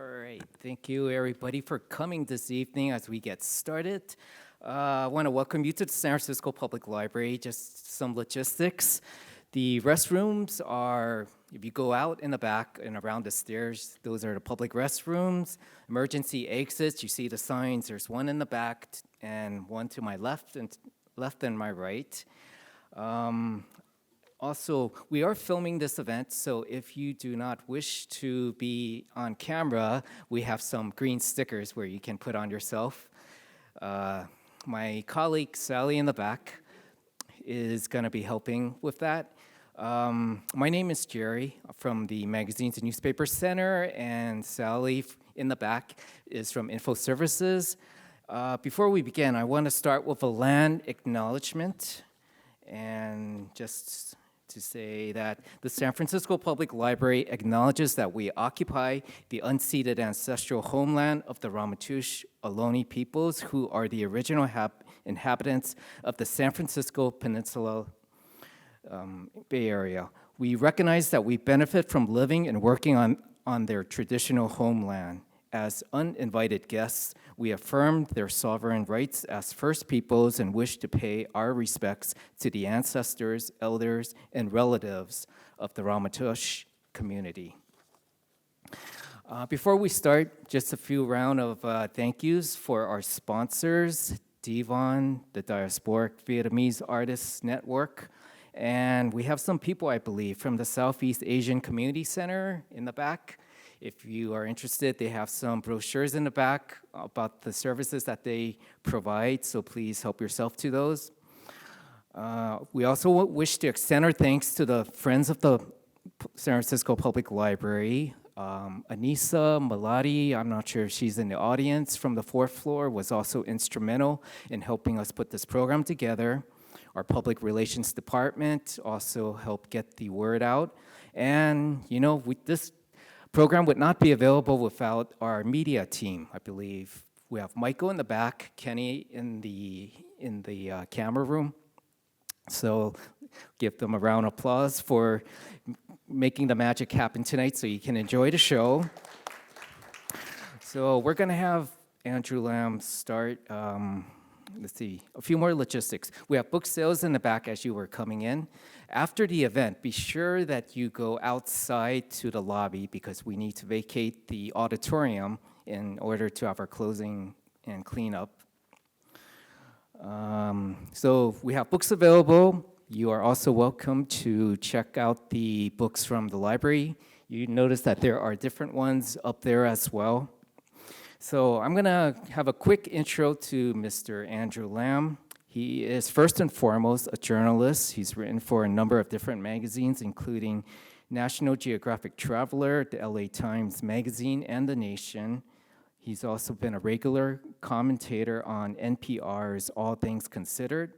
right, thank you everybody for coming this evening as we get started. I want to welcome you to the San Francisco Public Library. Just some logistics. The restrooms are, if you go out in the back and around the stairs, those are the public restrooms. Emergency exits, you see the signs. There's one in the back and one to my left and my right. Also, we are filming this event, so if you do not wish to be on camera, we have some green stickers where you can put on yourself. My colleague, Sally, in the back, is going to be helping with that. My name is Jerry from the Magazines and Newspapers Center, and Sally in the back is from Info Services. Before we begin, I want to start with a land acknowledgement, and just to say that the San Francisco Public Library acknowledges that we occupy the unceded ancestral homeland of the Ramaytush Ohlone peoples, who are the original inhabitants of the San Francisco Peninsula Bay Area. We recognize that we benefit from living and working on their traditional homeland. As uninvited guests, we affirm their sovereign rights as First Peoples and wish to pay our respects to the ancestors, elders, and relatives of the Ramaytush community. Before we start, just a few round of thank yous for our sponsors, Devon, the Diasporic Vietnamese Artists Network, and we have some people, I believe, from the Southeast Asian Community Center in the back. If you are interested, they have some brochures in the back about the services that they provide, so please help yourself to those. We also wish to extend our thanks to the Friends of the San Francisco Public Library. Anissa Malati, I'm not sure if she's in the audience, from the fourth floor, was also instrumental in helping us put this program together. Our public relations department also helped get the word out. And, you know, this program would not be available without our media team, I believe. We have Michael in the back, Kenny in the camera room. So give them a round of applause for making the magic happen tonight so you can enjoy the show. So we're going to have Andrew Lam start. Let's see, a few more logistics. We have book sales in the back as you were coming in. After the event, be sure that you go outside to the lobby because we need to vacate the auditorium in order to have our closing and cleanup. So we have books available. You are also welcome to check out the books from the library. You notice that there are different ones up there as well. So I'm going to have a quick intro to Mr. Andrew Lam. He is first and foremost a journalist. He's written for a number of different magazines, including National Geographic Traveler, the LA Times Magazine, and The Nation. He's also been a regular commentator on NPR's All Things Considered.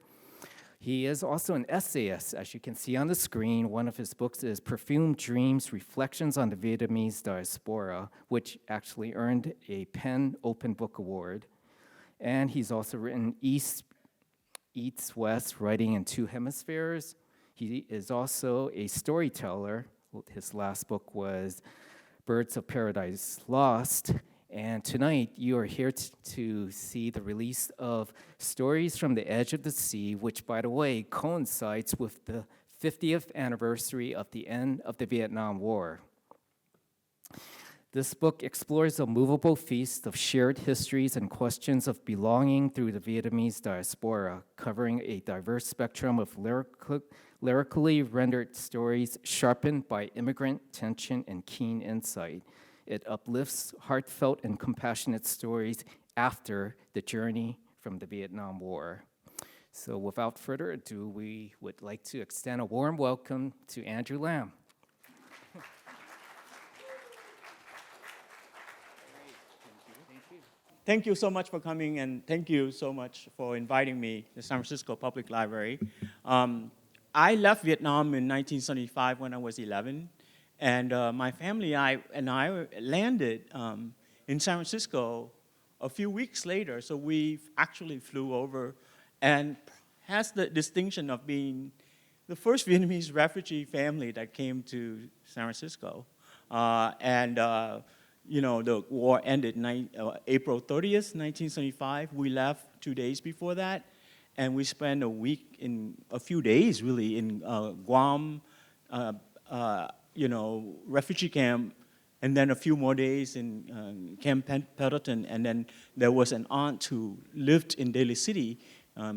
He is also an essayist, as you can see on the screen. One of his books is Perfume Dreams, Reflections on the Vietnamese Diaspora, which actually earned a PEN Open Book Award. And he's also written East Eats West, Writing in Two Hemispheres. He is also a storyteller. His last book was Birds of Paradise Lost. And tonight, you are here to see the release of Stories from the Edge of the Sea, which, by the way, coincides with the 50th anniversary of the end of the Vietnam War. This book explores a movable feast of shared histories and questions of belonging through the Vietnamese diaspora, covering a diverse spectrum of lyrically rendered stories sharpened by immigrant tension and keen insight. It uplifts heartfelt and compassionate stories after the journey from the Vietnam War. So without further ado, we would like to extend a warm welcome to Andrew Lam. Thank you so much for coming, and thank you so much for inviting me to the San Francisco Public Library. I left Vietnam in 1975 when I was 11. And my family and I landed in San Francisco a few weeks later. So we actually flew over and has the distinction of being the first Vietnamese refugee family that came to San Francisco. the war ended April 30th, 1975. We left 2 days before that, and we spent a few days really in Guam, refugee camp, and then a few more days in Camp Pendleton. And then there was an aunt who lived in Daly City.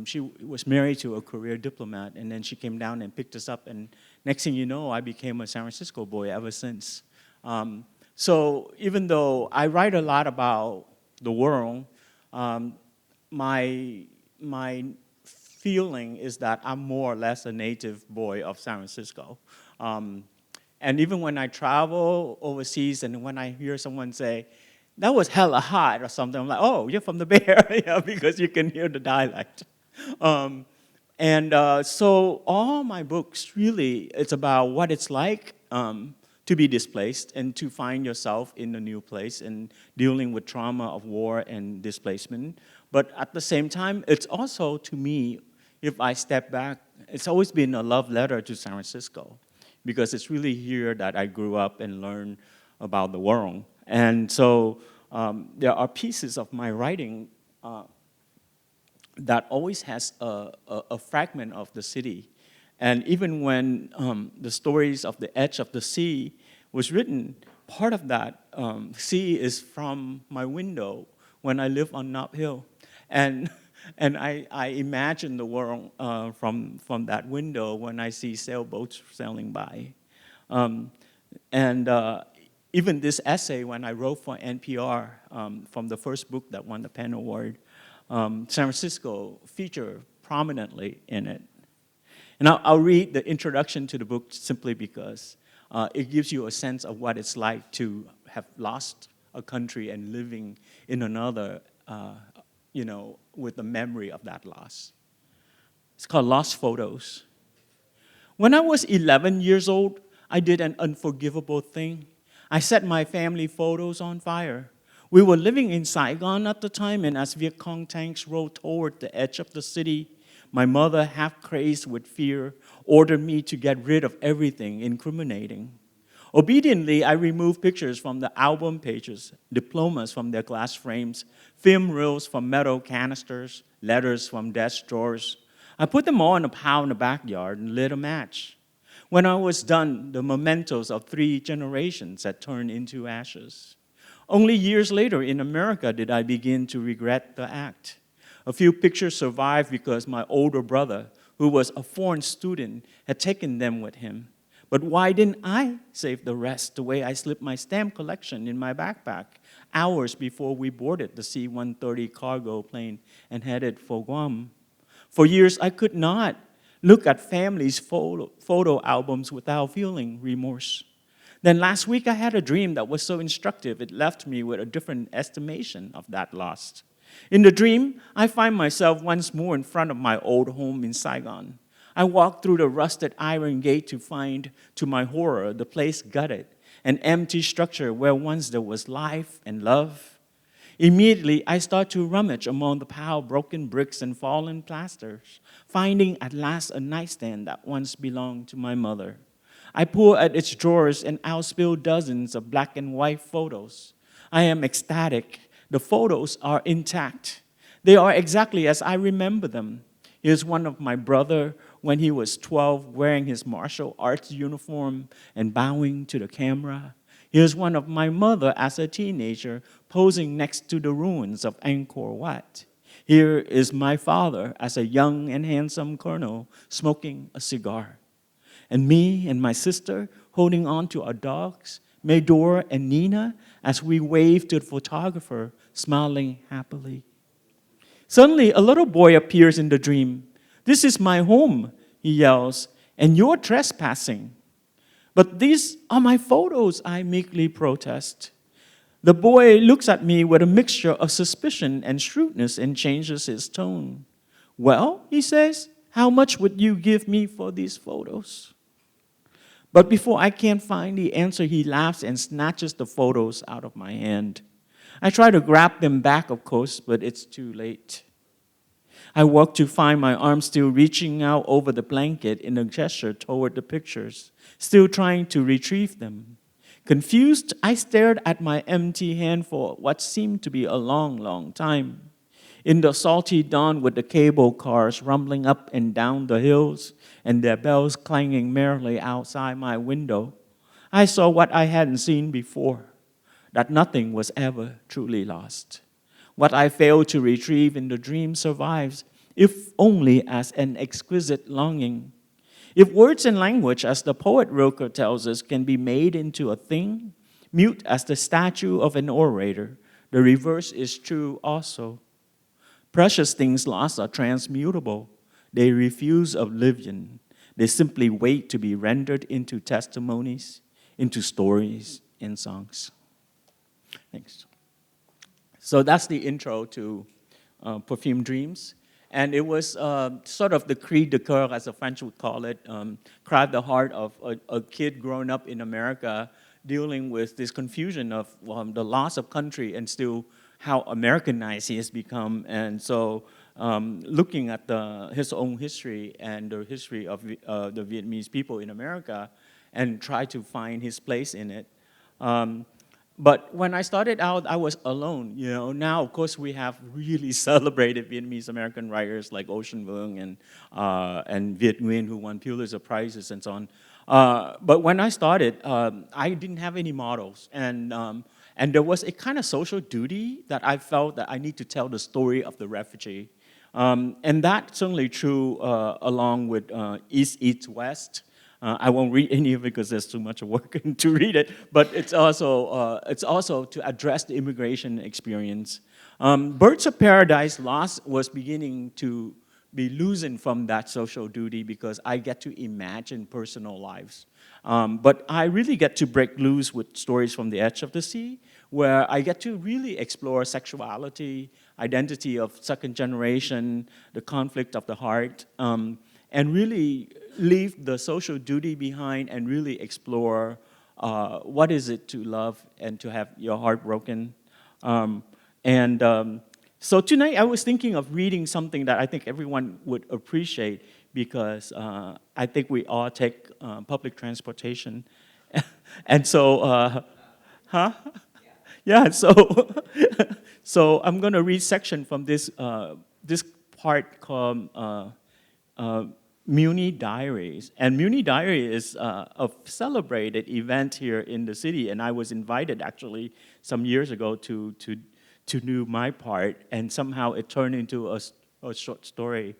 She was married to a career diplomat, and then she came down and picked us up. And next thing you know, I became a San Francisco boy ever since. So even though I write a lot about the world, my feeling is that I'm more or less a native boy of San Francisco. And even when I travel overseas and when I hear someone say, that was hella hot or something, I'm like, oh, you're from the Bay Area, because you can hear the dialect. So all my books, really, it's about what it's like to be displaced and to find yourself in a new place and dealing with trauma of war and displacement. But at the same time, it's also, to me, if I step back, it's always been a love letter to San Francisco, because it's really here that I grew up and learned about the world. And so there are pieces of my writing that always has a fragment of the city. And even when the stories of the Edge of the Sea was written, part of that sea is from my window when I live on Nob Hill. And I imagine the world from that window when I see sailboats sailing by. Even this essay, when I wrote for NPR from the first book that won the PEN Award, San Francisco featured prominently in it. And I'll read the introduction to the book simply because it gives you a sense of what it's like to have lost a country and living in another, with the memory of that loss. It's called Lost Photos. When I was 11 years old, I did an unforgivable thing. I set my family photos on fire. We were living in Saigon at the time, and as Viet Cong tanks rolled toward the edge of the city, my mother, half crazed with fear, ordered me to get rid of everything incriminating. Obediently, I removed pictures from the album pages, diplomas from their glass frames, film reels from metal canisters, letters from desk drawers. I put them all in a pile in the backyard and lit a match. When I was done, the mementos of 3 generations had turned into ashes. Only years later in America did I begin to regret the act. A few pictures survived because my older brother, who was a foreign student, had taken them with him. But why didn't I save the rest the way I slipped my stamp collection in my backpack hours before we boarded the C-130 cargo plane and headed for Guam? For years, I could not look at families' photo albums without feeling remorse. Then last week, I had a dream that was so instructive, it left me with a different estimation of that loss. In the dream, I find myself once more in front of my old home in Saigon. I walk through the rusted iron gate to find, to my horror, the place gutted, an empty structure where once there was life and love. Immediately, I start to rummage among the pile of broken bricks and fallen plasters, finding at last a nightstand that once belonged to my mother. I pull at its drawers and outspill dozens of black and white photos. I am ecstatic. The photos are intact. They are exactly as I remember them. Here's one of my brother when he was 12, wearing his martial arts uniform and bowing to the camera. Here's one of my mother as a teenager, posing next to the ruins of Angkor Wat. Here is my father as a young and handsome colonel, smoking a cigar. And me and my sister holding on to our dogs, Medor and Nina, as we wave to the photographer, smiling happily. Suddenly, a little boy appears in the dream. "This is my home," he yells, "and you're trespassing." "But these are my photos," I meekly protest. The boy looks at me with a mixture of suspicion and shrewdness and changes his tone. "Well," he says, "how much would you give me for these photos?" But before I can find the answer, he laughs and snatches the photos out of my hand. I try to grab them back, of course, but it's too late. I walk to find my arm still reaching out over the blanket in a gesture toward the pictures, still trying to retrieve them. Confused, I stared at my empty hand for what seemed to be a long, long time. In the salty dawn with the cable cars rumbling up and down the hills and their bells clanging merrily outside my window, I saw what I hadn't seen before, that nothing was ever truly lost. What I failed to retrieve in the dream survives, if only as an exquisite longing. If words and language, as the poet Rilke tells us, can be made into a thing, mute as the statue of an orator, the reverse is true also. Precious things lost are transmutable. They refuse oblivion. They simply wait to be rendered into testimonies, into stories and songs. Thanks. So that's the intro to Perfume Dreams. And it was sort of the cri de coeur, as the French would call it, cry of the heart of a kid growing up in America dealing with this confusion of the loss of country and still how Americanized he has become. And so looking at his own history and the history of the Vietnamese people in America and try to find his place in it. But when I started out, I was alone. Now, of course, we have really celebrated Vietnamese American writers like Ocean Vuong and Viet Nguyen, who won Pulitzer Prizes and so on. But when I started, I didn't have any models, and there was a kind of social duty that I felt that I need to tell the story of the refugee, and that's certainly true along with East, East, West. I won't read any of it because there's too much work to read it, but it's also to address the immigration experience. Birds of Paradise Lost was beginning to be loosened from that social duty because I get to imagine personal lives. But I really get to break loose with stories from the edge of the sea, where I get to really explore sexuality, identity of second generation, the conflict of the heart, and really leave the social duty behind and really explore what is it to love and to have your heart broken. So tonight I was thinking of reading something that I think everyone would appreciate because I think we all take public transportation. And so, Yeah, so, so I'm going to read section from this part called Muni Diaries. And Muni Diary is a celebrated event here in the city, and I was invited actually some years ago to do my part, and somehow it turned into a short story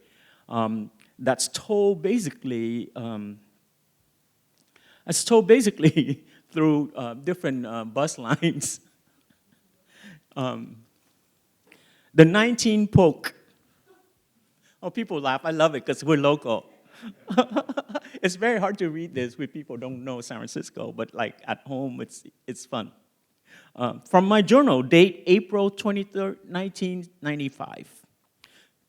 that's told basically through different bus lines. The 19 Poke. Oh, people laugh. I love it because we're local. It's very hard to read this with people who don't know San Francisco, but like at home, it's fun. From my journal, date April 23rd, 1995.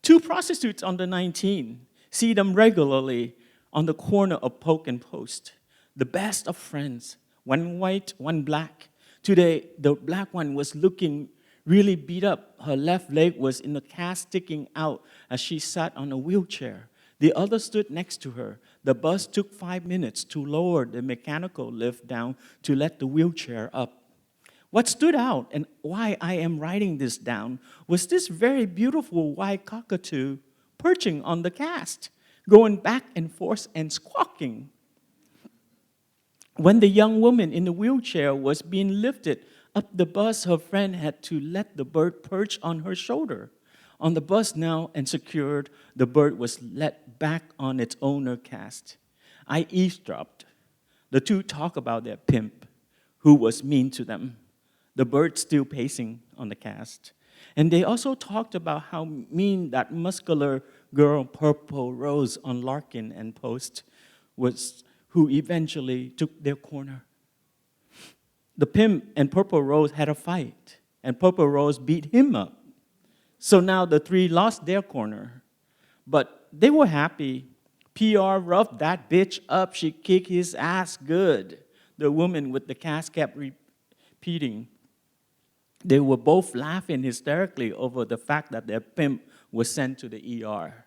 Two prostitutes under 19. See them regularly on the corner of Polk and Post. The best of friends. One white, one black. Today, the black one was looking really beat up. Her left leg was in a cast sticking out as she sat on a wheelchair. The other stood next to her. The bus took 5 minutes to lower the mechanical lift down to let the wheelchair up. What stood out and why I am writing this down was this very beautiful white cockatoo perching on the cast, going back and forth and squawking. When the young woman in the wheelchair was being lifted up the bus, her friend had to let the bird perch on her shoulder. On the bus now and secured, the bird was let back on its owner cast. I eavesdropped. The two talk about their pimp, who was mean to them. The bird still pacing on the cast. And they also talked about how mean that muscular girl, Purple Rose, on Larkin and Post was, who eventually took their corner. The pimp and Purple Rose had a fight, and Purple Rose beat him up. So now the three lost their corner. But they were happy. PR roughed that bitch up. She kicked his ass good. The woman with the cast kept repeating. They were both laughing hysterically over the fact that their pimp was sent to the ER.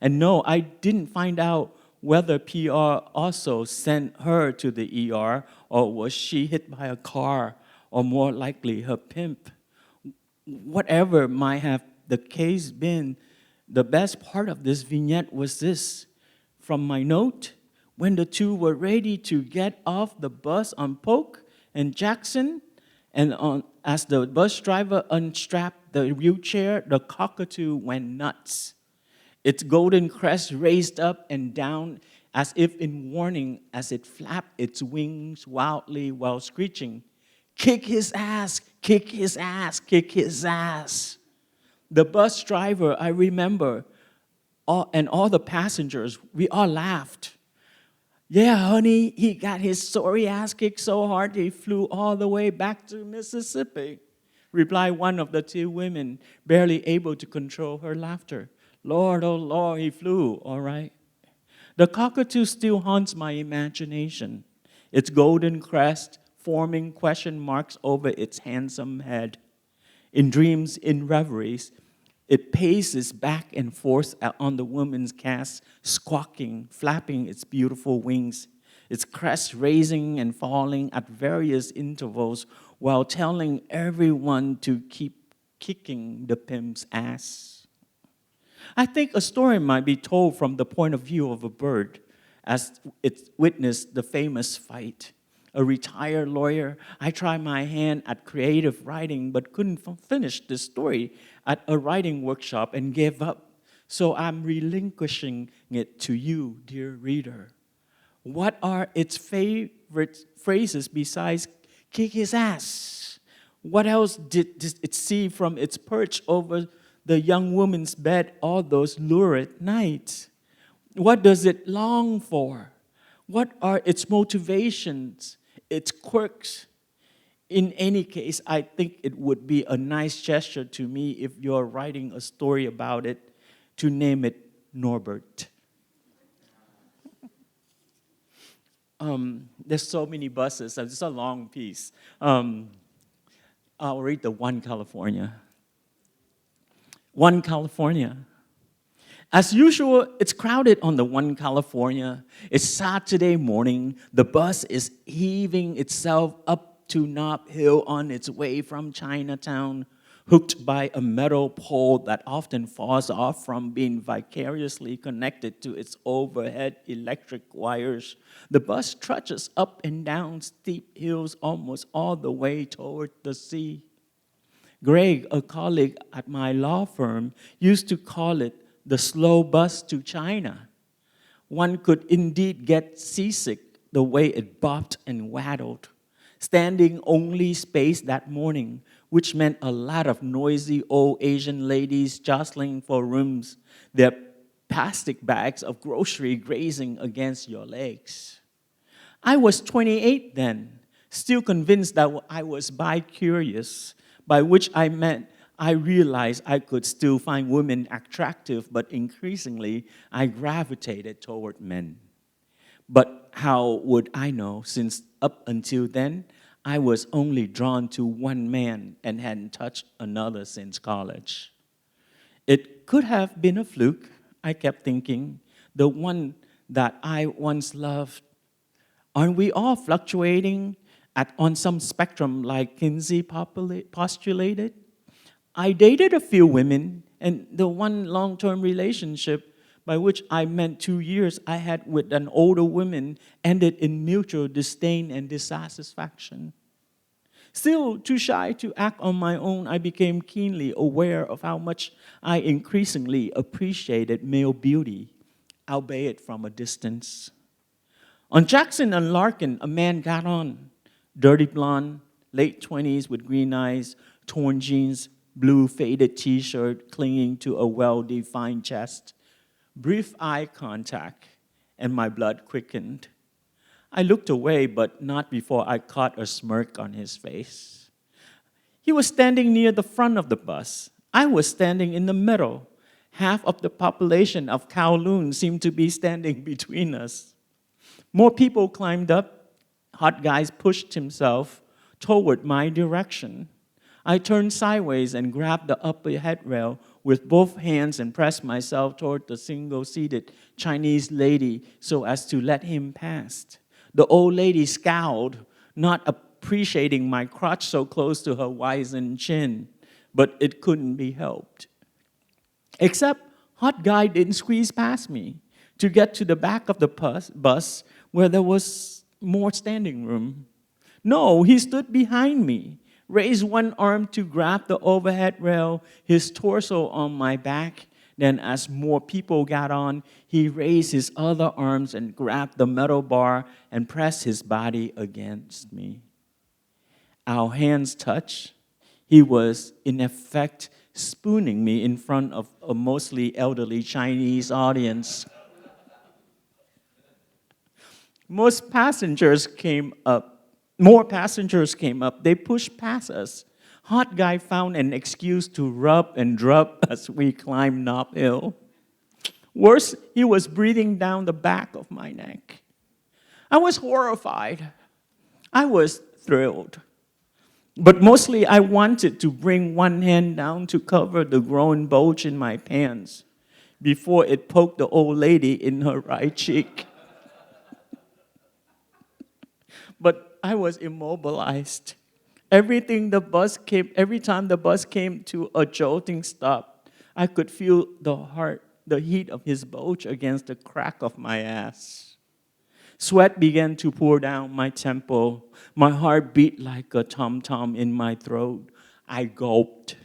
And no, I didn't find out whether PR also sent her to the ER, or was she hit by a car, or more likely her pimp. Whatever might have the case been, the best part of this vignette was this. From my note, when the two were ready to get off the bus on Polk and Jackson, and as the bus driver unstrapped the wheelchair, the cockatoo went nuts. Its golden crest raised up and down as if in warning as it flapped its wings wildly while screeching, "Kick his ass, kick his ass, kick his ass." The bus driver, I remember, and all the passengers, we all laughed. "Yeah, honey, he got his sorry ass kicked so hard he flew all the way back to Mississippi," replied one of the two women, barely able to control her laughter. "Lord, oh Lord, he flew, all right." The cockatoo still haunts my imagination, its golden crest forming question marks over its handsome head. In dreams, in reveries, it paces back and forth on the woman's cast, squawking, flapping its beautiful wings, its crest raising and falling at various intervals while telling everyone to keep kicking the pimp's ass. I think a story might be told from the point of view of a bird as it witnessed the famous fight. A retired lawyer, I tried my hand at creative writing but couldn't finish the story at a writing workshop and gave up. So I'm relinquishing it to you, dear reader. What are its favorite phrases besides "kick his ass"? What else did it see from its perch over the young woman's bed all those lurid nights? What does it long for? What are its motivations, its quirks? In any case, I think it would be a nice gesture to me if you're writing a story about it to name it Norbert. There's so many buses. It's a long piece. I'll read the One California. One California. As usual, it's crowded on the One California. It's Saturday morning. The bus is heaving itself up to Nob Hill on its way from Chinatown, hooked by a metal pole that often falls off from being vicariously connected to its overhead electric wires. The bus trudges up and down steep hills almost all the way toward the sea. Greg, a colleague at my law firm, used to call it the slow bus to China. One could indeed get seasick the way it bopped and waddled. Standing only space that morning, which meant a lot of noisy old Asian ladies jostling for rooms, their plastic bags of grocery grazing against your legs. I was 28 then, still convinced that I was bi-curious, by which I meant I realized I could still find women attractive, but increasingly I gravitated toward men. But how would I know, since up until then, I was only drawn to one man and hadn't touched another since college. It could have been a fluke, I kept thinking, the one that I once loved. Aren't we all fluctuating on some spectrum like Kinsey postulated? I dated a few women, and the one long-term relationship, by which I meant 2 years I had with an older woman, ended in mutual disdain and dissatisfaction. Still too shy to act on my own, I became keenly aware of how much I increasingly appreciated male beauty, albeit from a distance. On Jackson and Larkin, a man got on. Dirty blonde, late 20s with green eyes, torn jeans, blue faded t-shirt clinging to a well-defined chest. Brief eye contact, and my blood quickened. I looked away, but not before I caught a smirk on his face. He was standing near the front of the bus. I was standing in the middle. Half of the population of Kowloon seemed to be standing between us. More people climbed up. Hot guys pushed himself toward my direction. I turned sideways and grabbed the upper headrail with both hands and pressed myself toward the single-seated Chinese lady so as to let him pass. The old lady scowled, not appreciating my crotch so close to her wizened chin, but it couldn't be helped. Except hot guy didn't squeeze past me to get to the back of the bus where there was more standing room. No, he stood behind me, raised one arm to grab the overhead rail, his torso on my back. Then as more people got on, he raised his other arms and grabbed the metal bar and pressed his body against me. Our hands touched. He was, in effect, spooning me in front of a mostly elderly Chinese audience. More passengers came up. They pushed past us. Hot guy found an excuse to rub and drub as we climbed Knob Hill. Worse, he was breathing down the back of my neck. I was horrified. I was thrilled. But mostly I wanted to bring one hand down to cover the growing bulge in my pants before it poked the old lady in her right cheek. But I was immobilized. Every time the bus came to a jolting stop, I could feel the heat of his bulge against the crack of my ass. Sweat began to pour down my temple. My heart beat like a tom-tom in my throat. I gulped.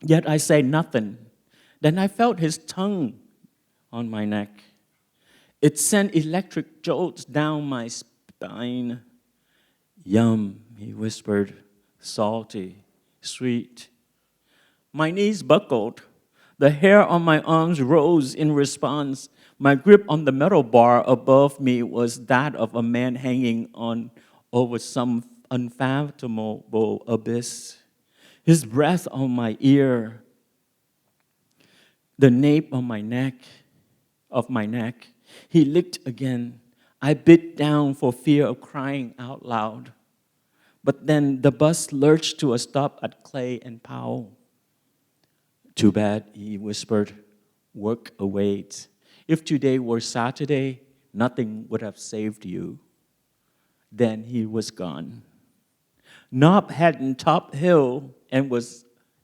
Yet I said nothing. Then I felt his tongue on my neck. It sent electric jolts down my spine. Yum, he whispered, salty, sweet. My knees buckled. The hair on my arms rose in response. My grip on the metal bar above me was that of a man hanging on over some unfathomable abyss. His breath on my ear, the nape on my neck. He licked again. I bit down for fear of crying out loud. But then the bus lurched to a stop at Clay and Powell. Too bad, he whispered. Work awaits. If today were Saturday, nothing would have saved you. Then he was gone. Knob hadn't topped hill and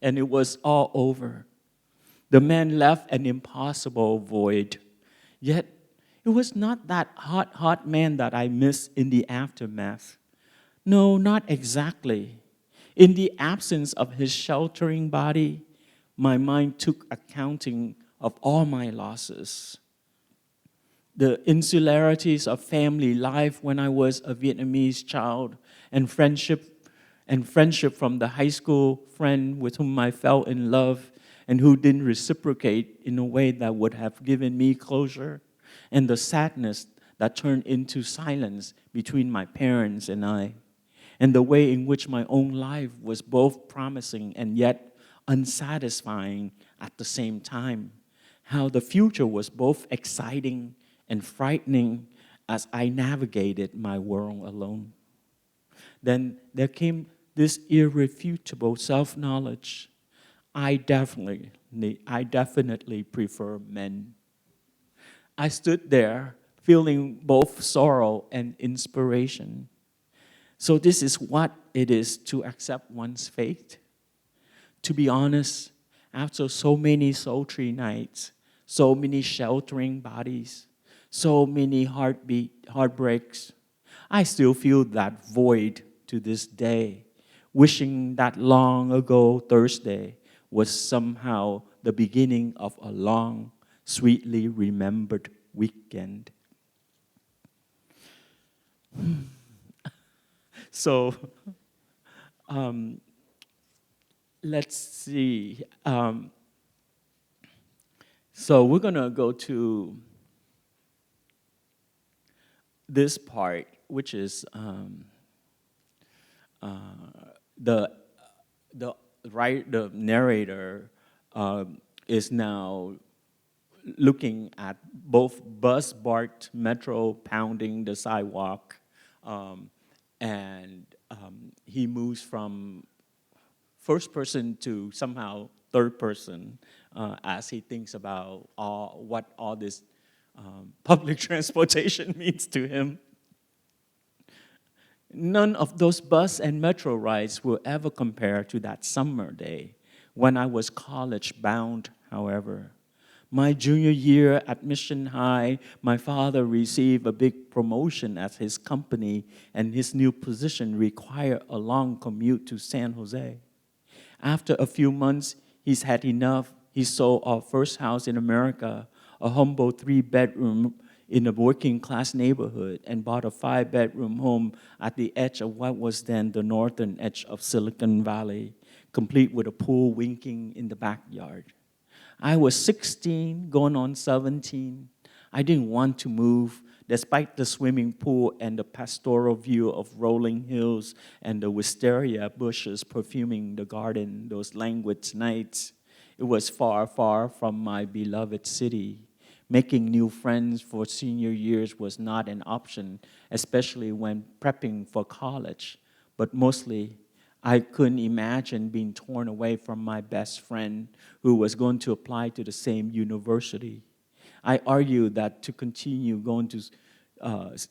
it was all over. The man left an impossible void. Yet it was not that hot man that I missed in the aftermath. No, not exactly. In the absence of his sheltering body, my mind took accounting of all my losses. The insularities of family life when I was a Vietnamese child, and friendship from the high school friend with whom I fell in love and who didn't reciprocate in a way that would have given me closure, and the sadness that turned into silence between my parents and I, and the way in which my own life was both promising and yet unsatisfying at the same time, how the future was both exciting and frightening as I navigated my world alone. Then there came this irrefutable self-knowledge. I definitely prefer men. I stood there feeling both sorrow and inspiration. So this is what it is to accept one's fate. To be honest, after so many sultry nights, so many sheltering bodies, so many heartbreaks, I still feel that void to this day, wishing that long ago Thursday was somehow the beginning of a long, sweetly remembered weekend. So, let's see. So we're going to go to this part, which is the narrator is now looking at both bus barked metro pounding the sidewalk, and he moves from first person to somehow third person as he thinks about what all this public transportation means to him. None of those bus and metro rides will ever compare to that summer day when I was college bound, however. My junior year at Mission High, my father received a big promotion at his company, and his new position required a long commute to San Jose. After a few months, he's had enough. He sold our first house in America, a humble 3-bedroom in a working-class neighborhood, and bought a 5-bedroom home at the edge of what was then the northern edge of Silicon Valley, complete with a pool winking in the backyard. I was 16, going on 17. I didn't want to move, despite the swimming pool and the pastoral view of rolling hills and the wisteria bushes perfuming the garden those languid nights. It was far, far from my beloved city. Making new friends for senior years was not an option, especially when prepping for college. But mostly, I couldn't imagine being torn away from my best friend who was going to apply to the same university. I argued that to continue going to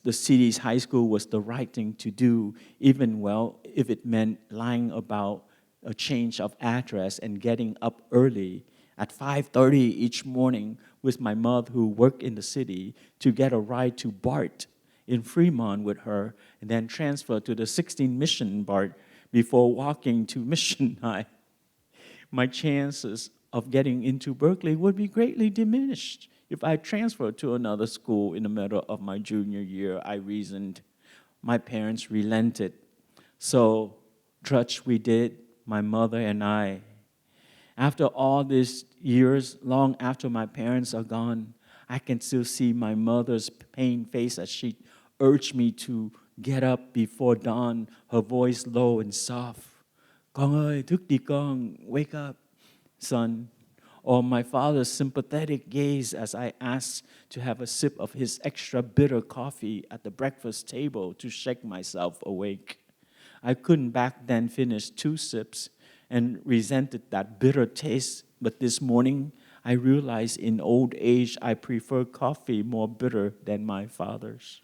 the city's high school was the right thing to do, even if it meant lying about a change of address and getting up early at 5:30 each morning with my mother who worked in the city to get a ride to BART in Fremont with her and then transfer to the 16 Mission BART before walking to Mission High. My chances of getting into Berkeley would be greatly diminished if I transferred to another school in the middle of my junior year, I reasoned. My parents relented. So, trudge we did, my mother and I. After all these years, long after my parents are gone, I can still see my mother's pained face as she urged me to get up before dawn, her voice low and soft. Con ơi, thức đi con, wake up, son. Or my father's sympathetic gaze as I asked to have a sip of his extra bitter coffee at the breakfast table to shake myself awake. I couldn't back then finish 2 sips and resented that bitter taste, but this morning I realized in old age I prefer coffee more bitter than my father's.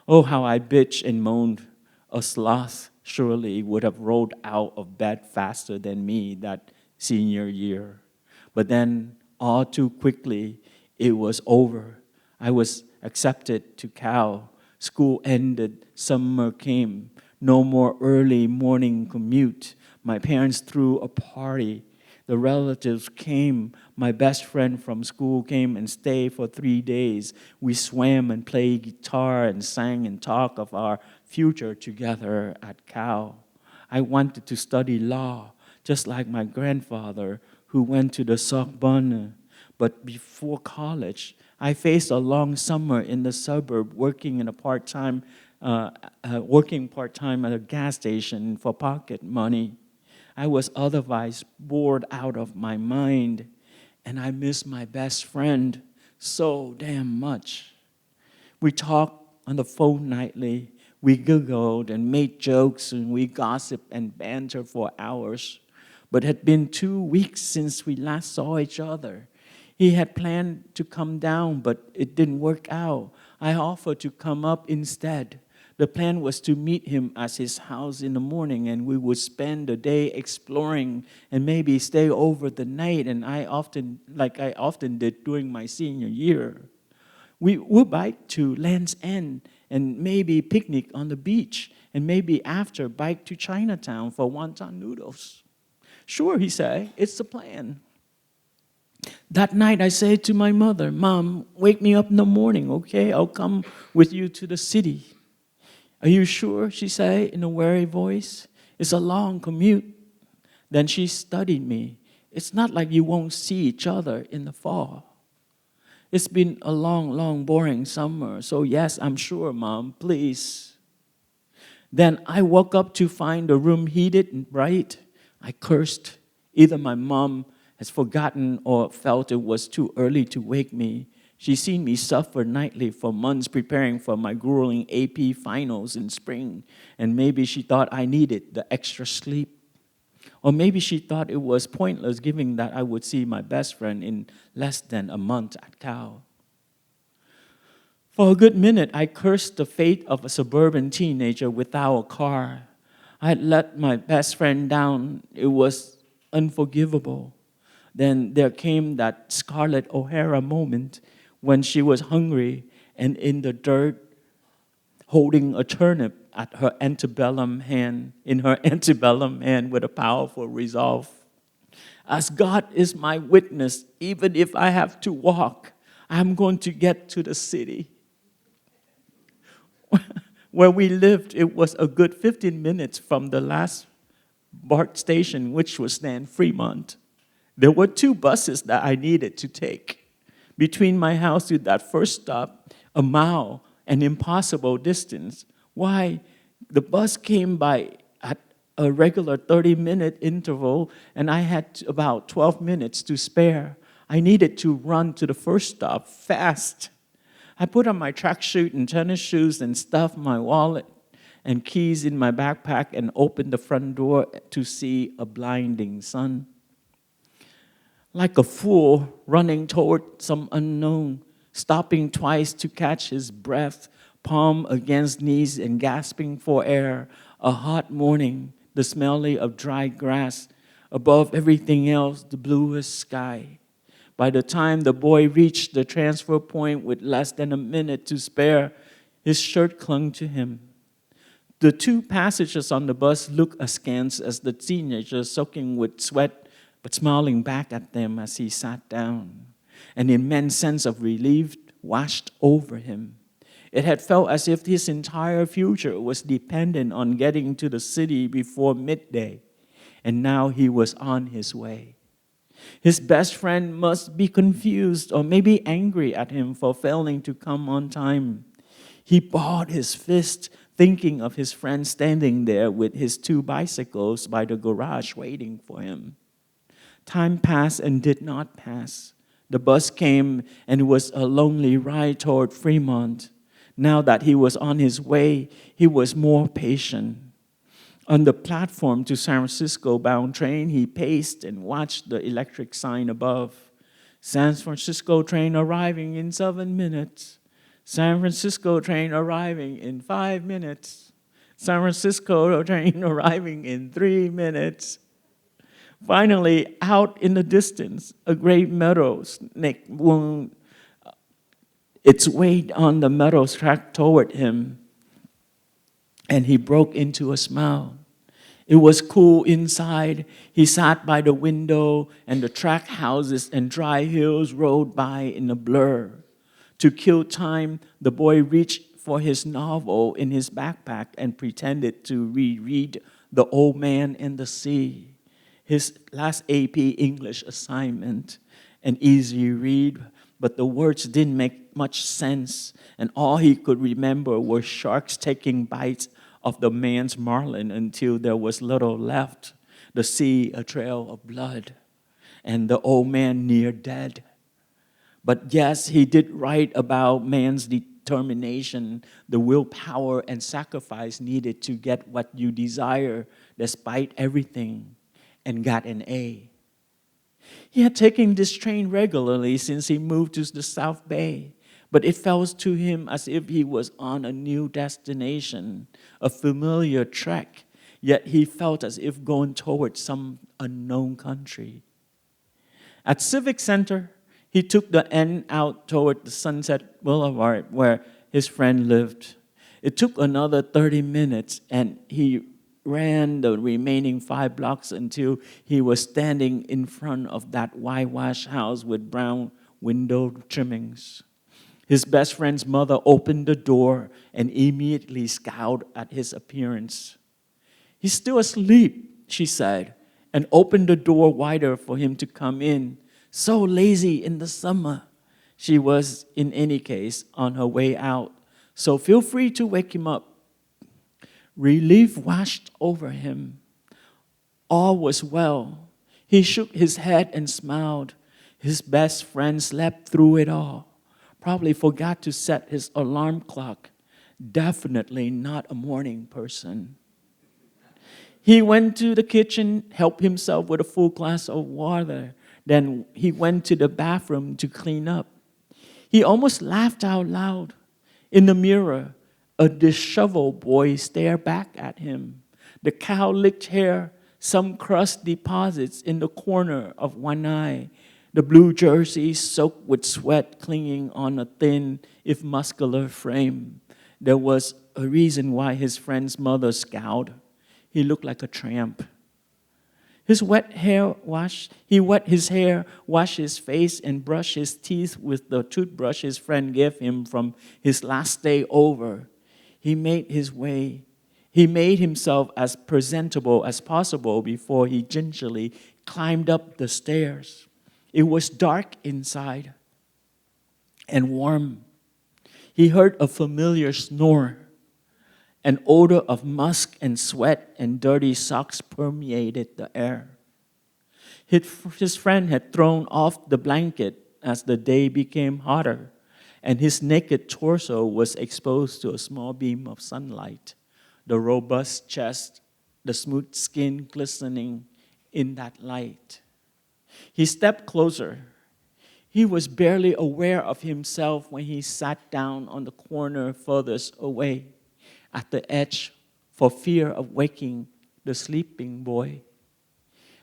Oh, how I bitched and moaned. A sloth surely would have rolled out of bed faster than me that senior year. But then, all too quickly, it was over. I was accepted to Cal. School ended, summer came. No more early morning commute. My parents threw a party. The relatives came. My best friend from school came and stayed for 3 days. We swam and played guitar and sang and talked of our future together at Cal. I wanted to study law, just like my grandfather, who went to the Sorbonne. But before college, I faced a long summer in the suburb working part-time at a gas station for pocket money. I was otherwise bored out of my mind, and I missed my best friend so damn much. We talked on the phone nightly. We giggled and made jokes, and we gossiped and bantered for hours. But it had been 2 weeks since we last saw each other. He had planned to come down, but it didn't work out. I offered to come up instead. The plan was to meet him at his house in the morning, and we would spend the day exploring and maybe stay over the night, and I often did during my senior year. We would bike to Land's End and maybe picnic on the beach, and maybe after bike to Chinatown for wonton noodles. Sure, he said, it's the plan. That night I said to my mother, Mom, wake me up in the morning, okay? I'll come with you to the city. Are you sure, she said in a weary voice? It's a long commute. Then she studied me. It's not like you won't see each other in the fall. It's been a long, long, boring summer, so yes, I'm sure, Mom, please. Then I woke up to find the room heated and bright. I cursed. Either my mom has forgotten or felt it was too early to wake me. She's seen me suffer nightly for months preparing for my grueling AP finals in spring, and maybe she thought I needed the extra sleep. Or maybe she thought it was pointless given that I would see my best friend in less than a month at Cal. For a good minute, I cursed the fate of a suburban teenager without a car. I had let my best friend down. It was unforgivable. Then there came that Scarlett O'Hara moment when she was hungry and in the dirt holding a turnip at her antebellum hand, in her antebellum hand with a powerful resolve. As God is my witness, even if I have to walk, I'm going to get to the city. Where we lived, it was a good 15 minutes from the last BART station, which was then Fremont. There were 2 buses that I needed to take. Between my house to that first stop, a mile, an impossible distance. Why? The bus came by at a regular 30-minute interval, and I had about 12 minutes to spare. I needed to run to the first stop fast. I put on my tracksuit and tennis shoes and stuffed my wallet and keys in my backpack and opened the front door to see a blinding sun. Like a fool running toward some unknown, stopping twice to catch his breath, palm against knees and gasping for air. A hot morning, the smelly of dry grass. Above everything else, the bluest sky. By the time the boy reached the transfer point with less than a minute to spare, his shirt clung to him. The 2 passengers on the bus looked askance as the teenager, soaking with sweat, but smiling back at them as he sat down. An immense sense of relief washed over him. It had felt as if his entire future was dependent on getting to the city before midday, and now he was on his way. His best friend must be confused or maybe angry at him for failing to come on time. He balled his fist, thinking of his friend standing there with his 2 bicycles by the garage waiting for him. Time passed and did not pass. The bus came and it was a lonely ride toward Fremont. Now that he was on his way, he was more patient. On the platform to San Francisco-bound train, he paced and watched the electric sign above. San Francisco train arriving in 7 minutes. San Francisco train arriving in 5 minutes. San Francisco train arriving in 3 minutes. Finally, out in the distance, a great meadow snake wound its weight on the metal track toward him, and he broke into a smile. It was cool inside. He sat by the window, and the track houses and dry hills rolled by in a blur. To kill time, the boy reached for his novel in his backpack and pretended to reread The Old Man and the Sea, his last AP English assignment. An easy read, but the words didn't make much sense, and all he could remember were sharks taking bites of the man's marlin until there was little left, the sea a trail of blood, and the old man near dead. But yes, he did write about man's determination, the willpower and sacrifice needed to get what you desire despite everything, and got an A. He had taken this train regularly since he moved to the South Bay, but it felt to him as if he was on a new destination, a familiar trek, yet he felt as if going towards some unknown country. At Civic Center, he took the end out toward the Sunset Boulevard where his friend lived. It took another 30 minutes, and he ran the remaining 5 blocks until he was standing in front of that whitewashed house with brown window trimmings. His best friend's mother opened the door and immediately scowled at his appearance. "He's still asleep," she said, and opened the door wider for him to come in. "So lazy in the summer." She was, in any case, on her way out, so feel free to wake him up. Relief washed over him. All was well. He shook his head and smiled. His best friend slept through it all. Probably forgot to set his alarm clock. Definitely not a morning person. He went to the kitchen, helped himself with a full glass of water. Then he went to the bathroom to clean up. He almost laughed out loud. In the mirror, a disheveled boy stared back at him. The cow-licked hair, some crust deposits in the corner of one eye, the blue jersey soaked with sweat clinging on a thin, if muscular frame. There was a reason why his friend's mother scowled. He looked like a tramp. He wet his hair, washed his face, and brushed his teeth with the toothbrush his friend gave him from his last day over. He made himself as presentable as possible before he gingerly climbed up the stairs. It was dark inside and warm. He heard a familiar snore. An odor of musk and sweat and dirty socks permeated the air. His friend had thrown off the blanket as the day became hotter, and his naked torso was exposed to a small beam of sunlight, the robust chest, the smooth skin glistening in that light. He stepped closer. He was barely aware of himself when he sat down on the corner furthest away, at the edge, for fear of waking the sleeping boy.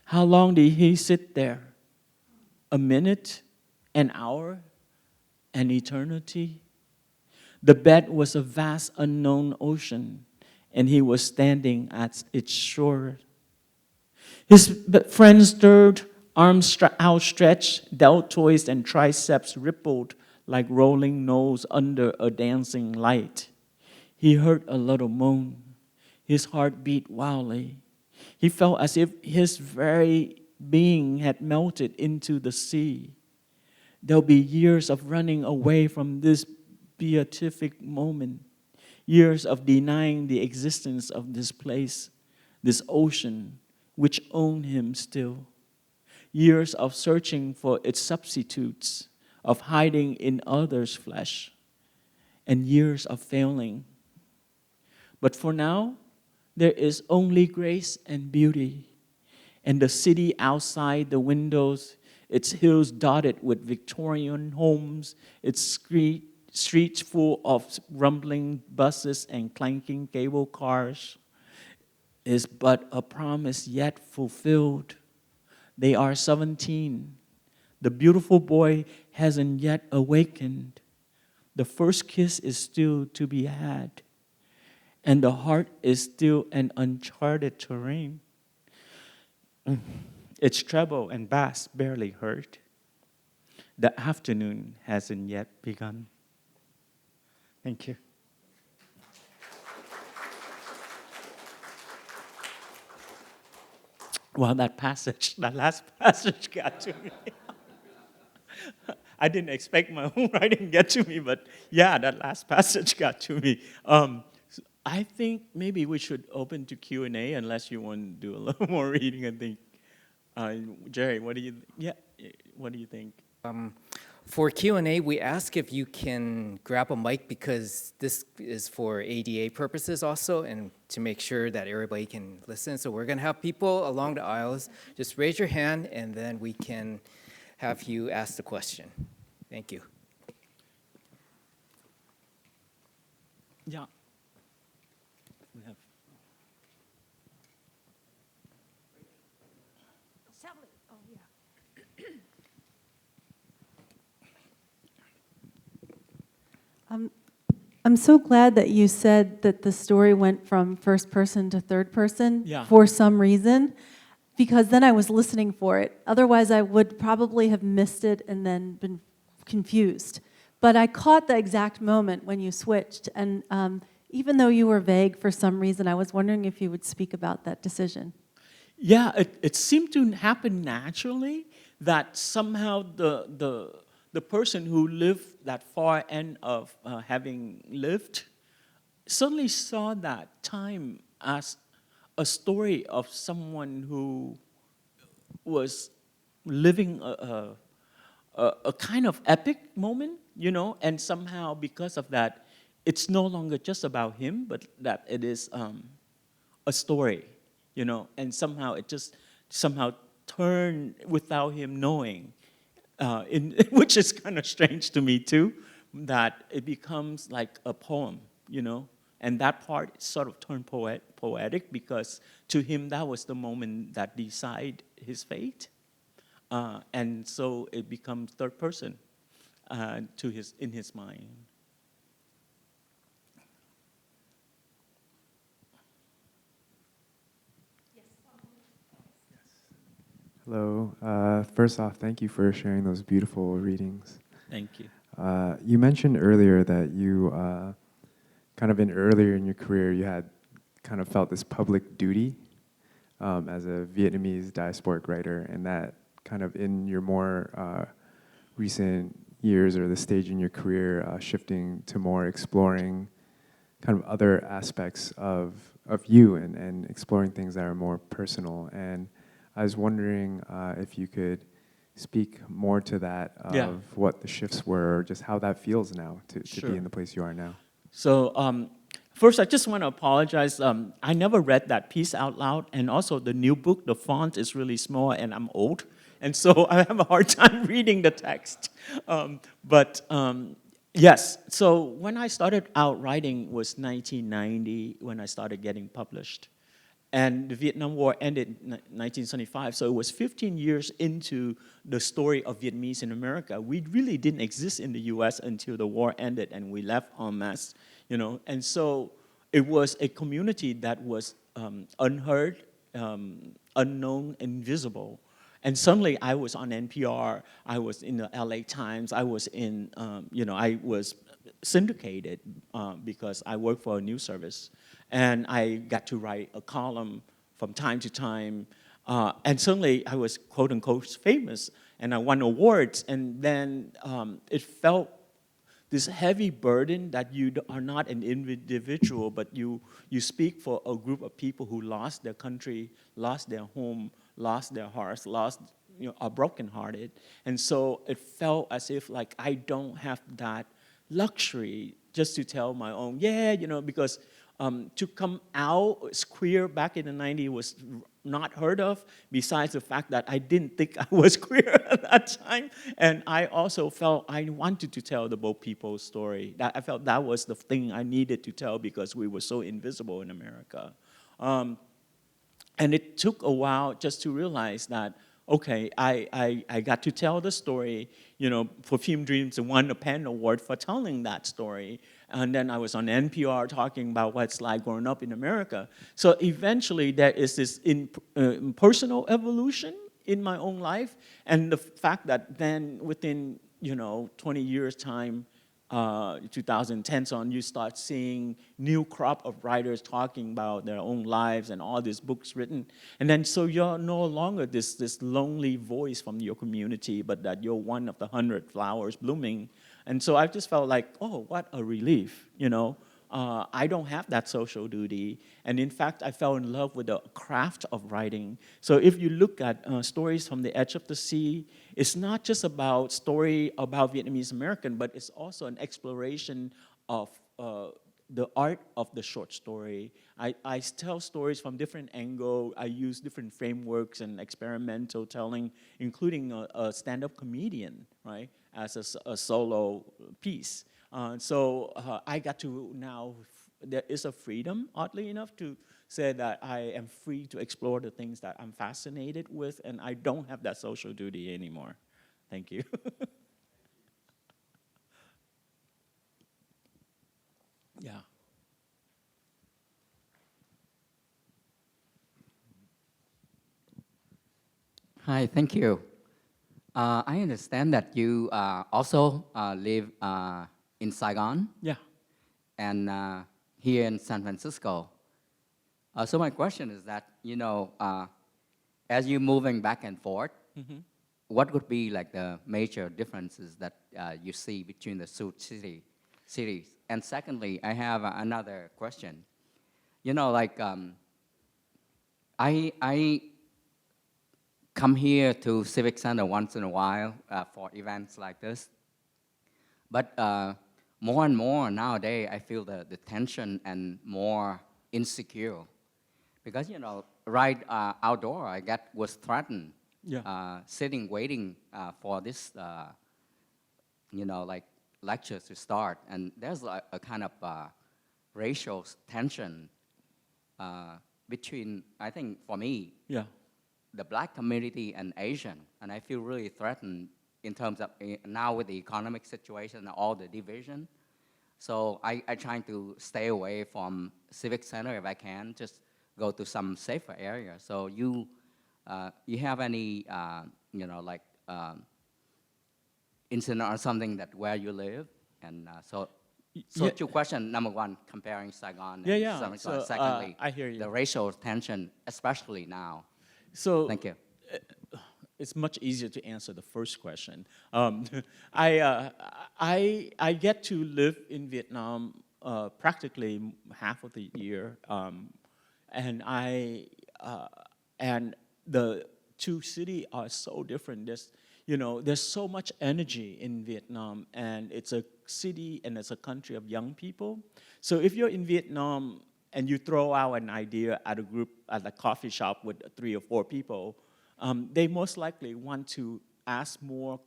How long did he sit there? A minute? An hour? An eternity? The bed was a vast unknown ocean, and he was standing at its shore. His friend stirred, arms outstretched, deltoids and triceps rippled like rolling knolls under a dancing light. He heard a little moan. His heart beat wildly. He felt as if his very being had melted into the sea. There'll be years of running away from this beatific moment, years of denying the existence of this place, this ocean, which owned him still, years of searching for its substitutes, of hiding in others' flesh, and years of failing. But for now, there is only grace and beauty. And the city outside the windows, its hills dotted with Victorian homes, its streets full of rumbling buses and clanking cable cars, is but a promise yet fulfilled. They are 17. The beautiful boy hasn't yet awakened. The first kiss is still to be had. And the heart is still an uncharted terrain. Its treble and bass barely heard. The afternoon hasn't yet begun. Thank you. Well, that last passage got to me. I didn't expect my own writing get to me, but yeah, that last passage got to me. I think maybe we should open to Q&A unless you want to do a little more reading, I think. Jerry, what do you think? For Q&A, we ask if you can grab a mic because this is for ADA purposes also and to make sure that everybody can listen. So we're going to have people along the aisles. Just raise your hand and then we can have you ask the question. Thank you. Yeah. We have. Oh, yeah. I'm so glad that you said that the story went from first person to third person for some reason, because then I was listening for it. Otherwise, I would probably have missed it and then been confused. But I caught the exact moment when you switched, and even though you were vague for some reason, I was wondering if you would speak about that decision. Yeah, it seemed to happen naturally that somehow the person who lived that far end of having lived suddenly saw that time as a story of someone who was living a kind of epic moment, you know, and somehow because of that, it's no longer just about him, but that it is a story, you know, and somehow it just somehow turned without him knowing, which is kind of strange to me too, that it becomes like a poem, you know, and that part sort of turned poetic because to him that was the moment that decided his fate, and so it becomes third person in his mind. Hello. First off, thank you for sharing those beautiful readings. Thank you. You mentioned earlier that you, earlier in your career, you had kind of felt this public duty as a Vietnamese diasporic writer, and that kind of in your more recent years or the stage in your career, shifting to more exploring kind of other aspects of you and exploring things that are more personal. And I was wondering if you could speak more to that, of what the shifts were, or just how that feels now to Sure. be in the place you are now. So first, I just want to apologize. I never read that piece out loud, and also the new book, the font is really small, and I'm old, and so I have a hard time reading the text. Yes, so when I started out writing was 1990 when I started getting published. And the Vietnam War ended in 1975, so it was 15 years into the story of Vietnamese in America. We really didn't exist in the U.S. until the war ended and we left en masse, you know. And so it was a community that was unheard, unknown, invisible. And suddenly I was on NPR, I was in the LA Times, I was in, I was syndicated because I worked for a news service. And I got to write a column from time to time. And suddenly I was quote unquote famous and I won awards. And then it felt this heavy burden that you are not an individual, but you speak for a group of people who lost their country, lost their home, lost their hearts, are brokenhearted. And so it felt as if like I don't have that luxury just to tell my own, because to come out as queer back in the 90s was not heard of, besides the fact that I didn't think I was queer at that time. And I also felt I wanted to tell the both people's story. I felt that was the thing I needed to tell because we were so invisible in America. And it took a while just to realize that, okay, I got to tell the story. Perfume Dreams won a PEN Award for telling that story. And then I was on NPR talking about what it's like growing up in America. So eventually there is this personal evolution in my own life. And the fact that then within 20 years time, 2010 on, you start seeing new crop of writers talking about their own lives and all these books written. And then so you're no longer this lonely voice from your community, but that you're one of the 100 flowers blooming. And so I just felt like, oh, what a relief, I don't have that social duty. And in fact, I fell in love with the craft of writing. So if you look at Stories from the Edge of the Sea, it's not just about story about Vietnamese American, but it's also an exploration of the art of the short story. I tell stories from different angles. I use different frameworks and experimental telling, including a stand-up comedian, right, as a solo piece. So I got to now, there is a freedom, oddly enough, to say that I am free to explore the things that I'm fascinated with, and I don't have that social duty anymore. Thank you. Yeah. Hi, thank you. I understand that you also live in Saigon. Yeah. And here in San Francisco. So my question is that, as you're moving back and forth, what would be like the major differences that you see between the two cities? And secondly, I have another question. I come here to Civic Center once in a while for events like this. But more and more nowadays, I feel the tension and more insecure. Because, right outdoor, I was threatened. Yeah. Sitting, waiting for this, like lectures to start, and there's a kind of racial tension between, I think, for me, Yeah. the black community and Asian, and I feel really threatened in terms of now with the economic situation and all the division. So I try to stay away from civic center if I can, just go to some safer area. So you have any, incident or something that where you live? And so Yeah. two questions. Number one, comparing Saigon Yeah, and yeah. San So, Francisco. Secondly, I hear you. the racial tension, especially now. So Thank you. it's much easier to answer the first question. I get to live in Vietnam practically half of the year, and and the two cities are so different. There's so much energy in Vietnam, and it's a city and it's a country of young people. So if you're in Vietnam and you throw out an idea at a group at a coffee shop with 3 or 4 people, they most likely want to ask more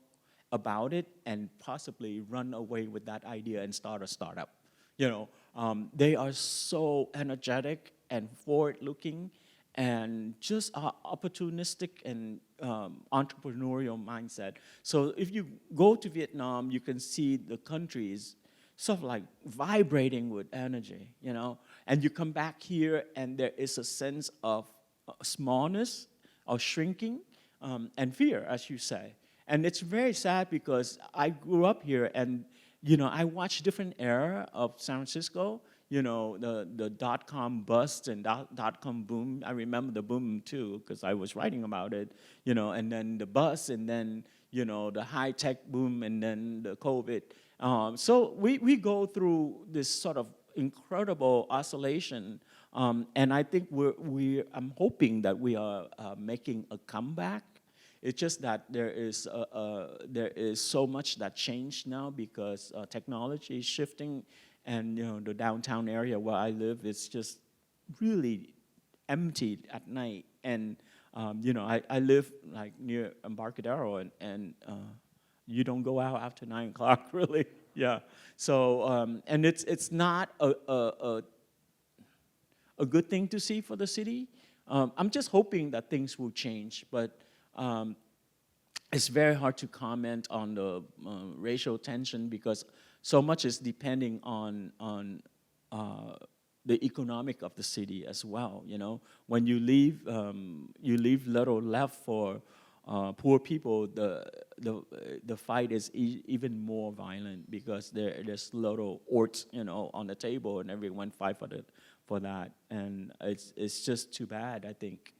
about it and possibly run away with that idea and start a startup. They are so energetic and forward-looking and just opportunistic and entrepreneurial mindset. So if you go to Vietnam, you can see the country is sort of like vibrating with energy, and you come back here and there is a sense of smallness or shrinking and fear, as you say. And it's very sad because I grew up here and, I watched different era of San Francisco, the dot-com bust and dot-com boom. I remember the boom too because I was writing about it, and then the bust and then, the high-tech boom and then the COVID. So we go through this sort of incredible oscillation, and I think I'm hoping that we are making a comeback. It's just that there is so much that changed now because technology is shifting, and the downtown area where I live is just really empty at night. And I live like near Embarcadero, and you don't go out after 9 o'clock, really. Yeah. So and it's not a good thing to see for the city. I'm just hoping that things will change, but it's very hard to comment on the racial tension because so much is depending on the economic of the city as well. When you leave little left for poor people, the fight is even more violent because there's little orts, on the table, and everyone fight for that, and it's just too bad, I think.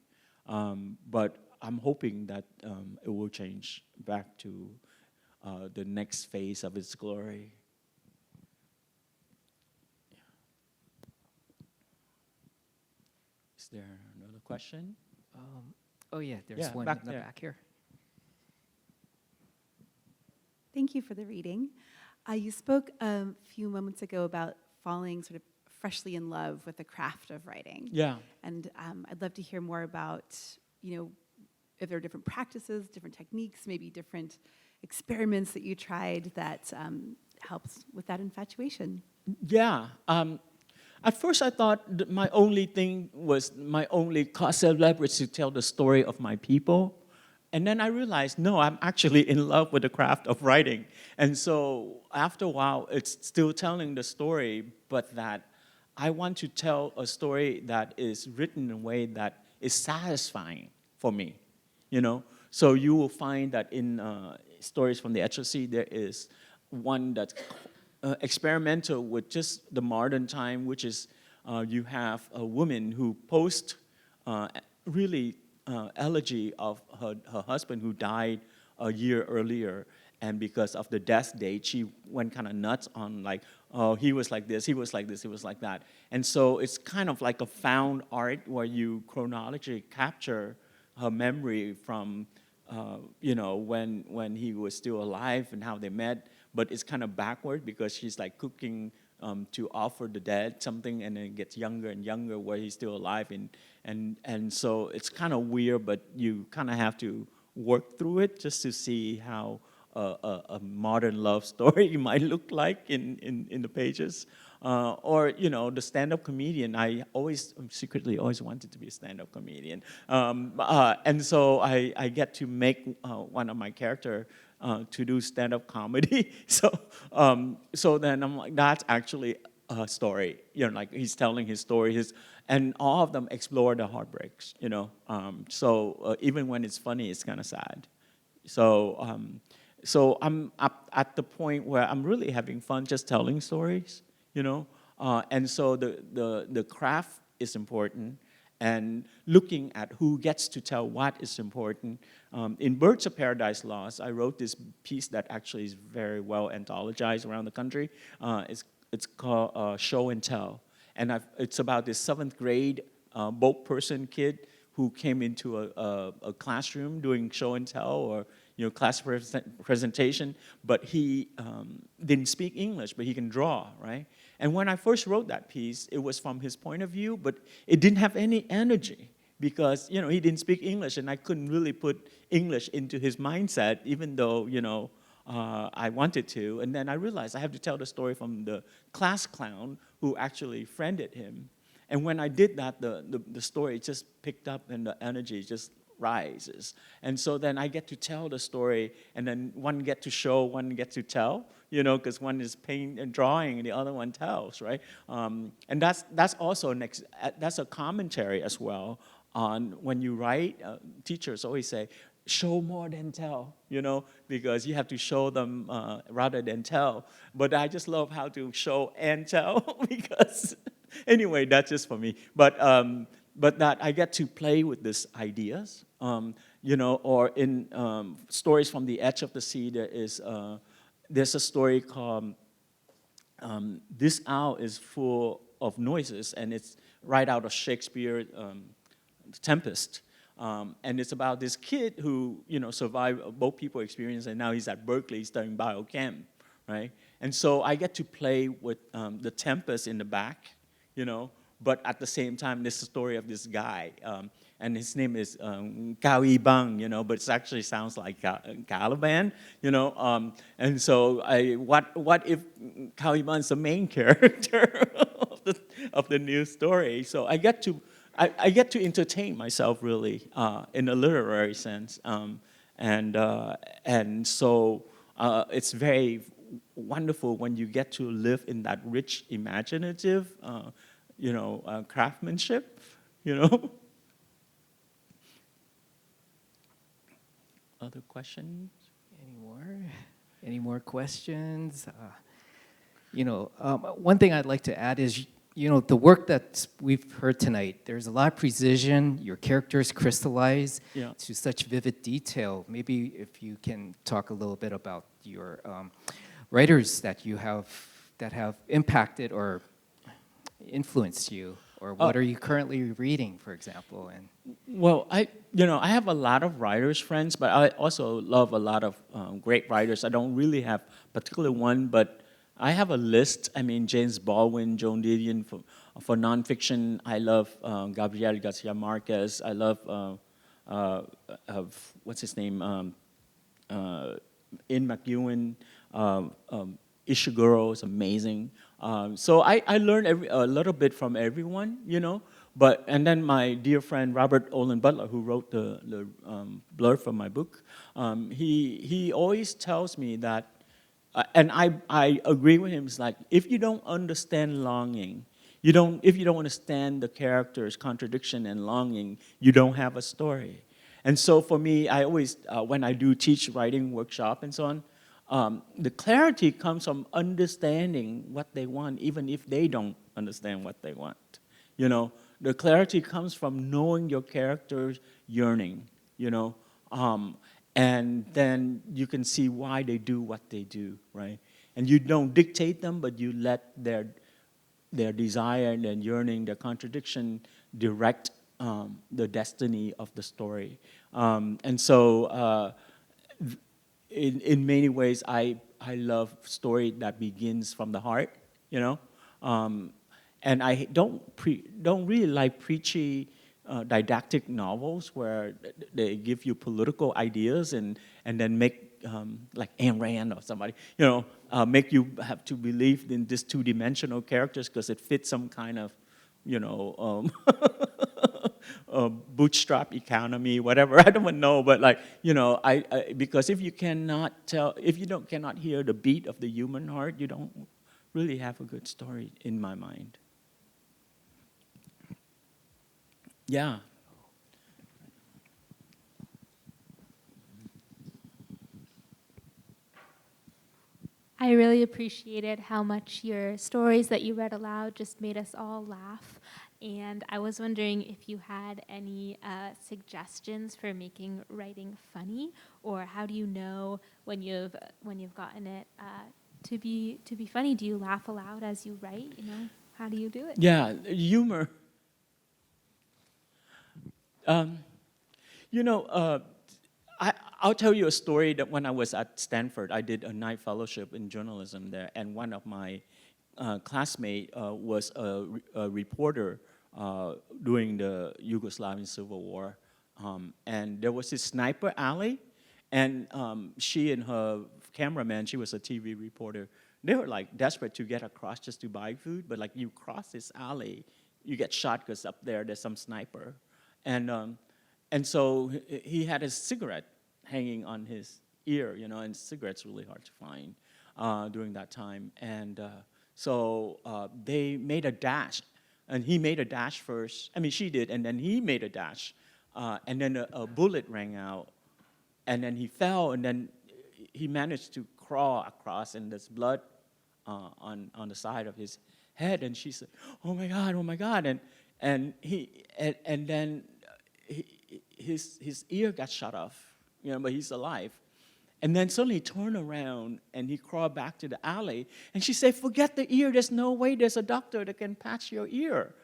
But I'm hoping that it will change back to the next phase of its glory. Is there another question? Oh yeah, there's Yeah, one back in the there. back here. Thank you for the reading. You spoke a few moments ago about falling sort of freshly in love with the craft of writing. Yeah. And I'd love to hear more about, if there are different practices, different techniques, maybe different experiments that you tried that helps with that infatuation. Yeah. At first, I thought my only concept was to tell the story of my people. And then I realized, no, I'm actually in love with the craft of writing. And so after a while, it's still telling the story, but that I want to tell a story that is written in a way that is satisfying for me, So you will find that in Stories from the Edge of the Sea, there is one that's experimental with just the modern time, which is you have a woman who posts really elegy of her husband who died a year earlier, and because of the death date, she went kind of nuts on like, oh, he was like this, he was like this, he was like that. And so it's kind of like a found art where you chronologically capture her memory from, when he was still alive and how they met, but it's kind of backward because she's like cooking to offer the dead something, and then it gets younger and younger where he's still alive And so it's kind of weird, but you kind of have to work through it just to see how a modern love story might look like in the pages. Or, the stand-up comedian. I secretly always wanted to be a stand-up comedian. And so I get to make one of my characters to do stand-up comedy. So then I'm like, that's actually a story. Like he's telling his story, and all of them explore the heartbreaks, So even when it's funny, it's kind of sad. So I'm up at the point where I'm really having fun just telling stories, And so the craft is important, and looking at who gets to tell what is important. In Birds of Paradise Lost, I wrote this piece that actually is very well anthologized around the country. It's called Show and Tell. And it's about this 7th grade boat person kid who came into a classroom doing show and tell or class presentation, but he didn't speak English, but he can draw, right? And when I first wrote that piece, it was from his point of view, but it didn't have any energy because he didn't speak English, and I couldn't really put English into his mindset, even though I wanted to. And then I realized I have to tell the story from the class clown who actually friended him. And when I did that, the story just picked up and the energy just rises. And so then I get to tell the story, and then one get to show, one get to tell, because one is paint and drawing and the other one tells, right? And that's also that's a commentary as well on when you write. Teachers always say, show more than tell, because you have to show them rather than tell. But I just love how to show and tell because, anyway, that's just for me. But that I get to play with these ideas, or in Stories from the Edge of the Sea, there's a story called This Owl is Full of Noises, and it's right out of Shakespeare, Tempest. And it's about this kid who, survived both people experience, and now he's at Berkeley studying biochem, right? And so I get to play with the Tempest in the back, but at the same time, this is the story of this guy, and his name is Cao Yibang, but it actually sounds like Caliban, and so what if Cao Yibang is the main character of the new story? So I get to entertain myself really in a literary sense, and so it's very wonderful when you get to live in that rich, imaginative, craftsmanship, Other questions? Any more questions? One thing I'd like to add is, the work that we've heard tonight, there's a lot of precision. Your characters crystallize to such vivid detail. Maybe if you can talk a little bit about your writers that have impacted or influenced you, or what are you currently reading, for example? And well, I have a lot of writers friends, but I also love a lot of great writers. I don't really have a particular one, but I have a list. I mean, James Baldwin, Joan Didion for nonfiction. I love Gabriel Garcia Marquez. I love what's his name? Ian McEwan. Ishiguro is amazing. So I learned a little bit from everyone, and then my dear friend Robert Olin Butler, who wrote the blurb for my book, he always tells me that, and I agree with him. It's like, if you don't understand longing, if you don't understand the character's contradiction and longing, you don't have a story. And so for me, I always, when I do teach writing workshop and so on, the clarity comes from understanding what they want, even if they don't understand what they want. The clarity comes from knowing your character's yearning, and then you can see why they do what they do, right? And you don't dictate them, but you let their desire and their yearning, their contradiction, direct the destiny of the story. And so in many ways, I love story that begins from the heart, and I don't really like preachy didactic novels where they give you political ideas and then make, like Ayn Rand or somebody, make you have to believe in these two-dimensional characters because it fits some kind of, bootstrap economy, whatever. I don't know, but like, because if you cannot hear the beat of the human heart, you don't really have a good story in my mind. Yeah. I really appreciated how much your stories that you read aloud just made us all laugh. And I was wondering if you had any suggestions for making writing funny, or how do you know when you've gotten it to be funny? Do you laugh aloud as you write? How do you do it? Yeah, humor. I'll tell you a story that when I was at Stanford, I did a night fellowship in journalism there, and one of my classmates was a reporter during the Yugoslavian Civil War, and there was this sniper alley, and she and her cameraman, she was a TV reporter, they were like desperate to get across just to buy food, but like you cross this alley, you get shot because up there's some sniper, and so he had his cigarette hanging on his ear, and cigarettes really hard to find during that time. And so they made a dash, and he made a dash first. I mean, she did, and then he made a dash, and then a bullet rang out, and then he fell, and then he managed to crawl across, and there's blood on the side of his head. And she said, "Oh my God!" And then his ear got shut off. But he's alive. And then suddenly he turned around and he crawled back to the alley. And she said, "Forget the ear. There's no way there's a doctor that can patch your ear."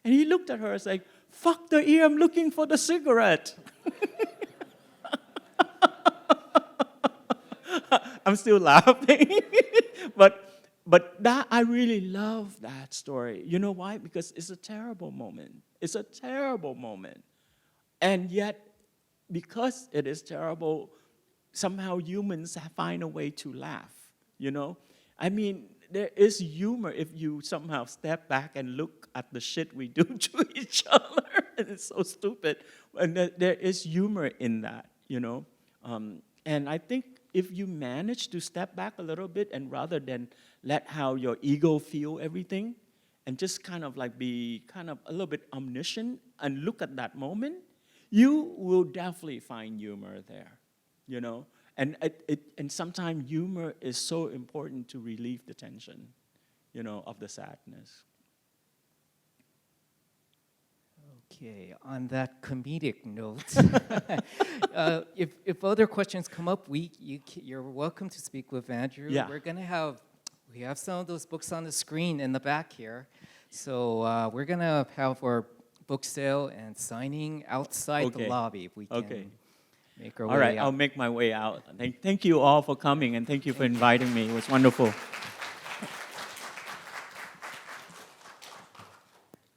And he looked at her and said, "Fuck the ear. I'm looking for the cigarette." I'm still laughing. But that, I really love that story. You know why? Because it's a terrible moment. It's a terrible moment. And yet, because it is terrible, somehow humans find a way to laugh, I mean, there is humor if you somehow step back and look at the shit we do to each other, and it's so stupid. And there is humor in that, And I think if you manage to step back a little bit and rather than let how your ego feel everything, and just kind of like be kind of a little bit omniscient and look at that moment, you will definitely find humor there, And sometimes humor is so important to relieve the tension, of the sadness. Okay, on that comedic note, if other questions come up, you're welcome to speak with Andrew. Yeah. We have some of those books on the screen in the back here, so we're gonna have our book sale and signing outside the lobby if we can make our way out. All right, I'll make my way out. Thank you all for coming, and thank you for inviting me. It was wonderful.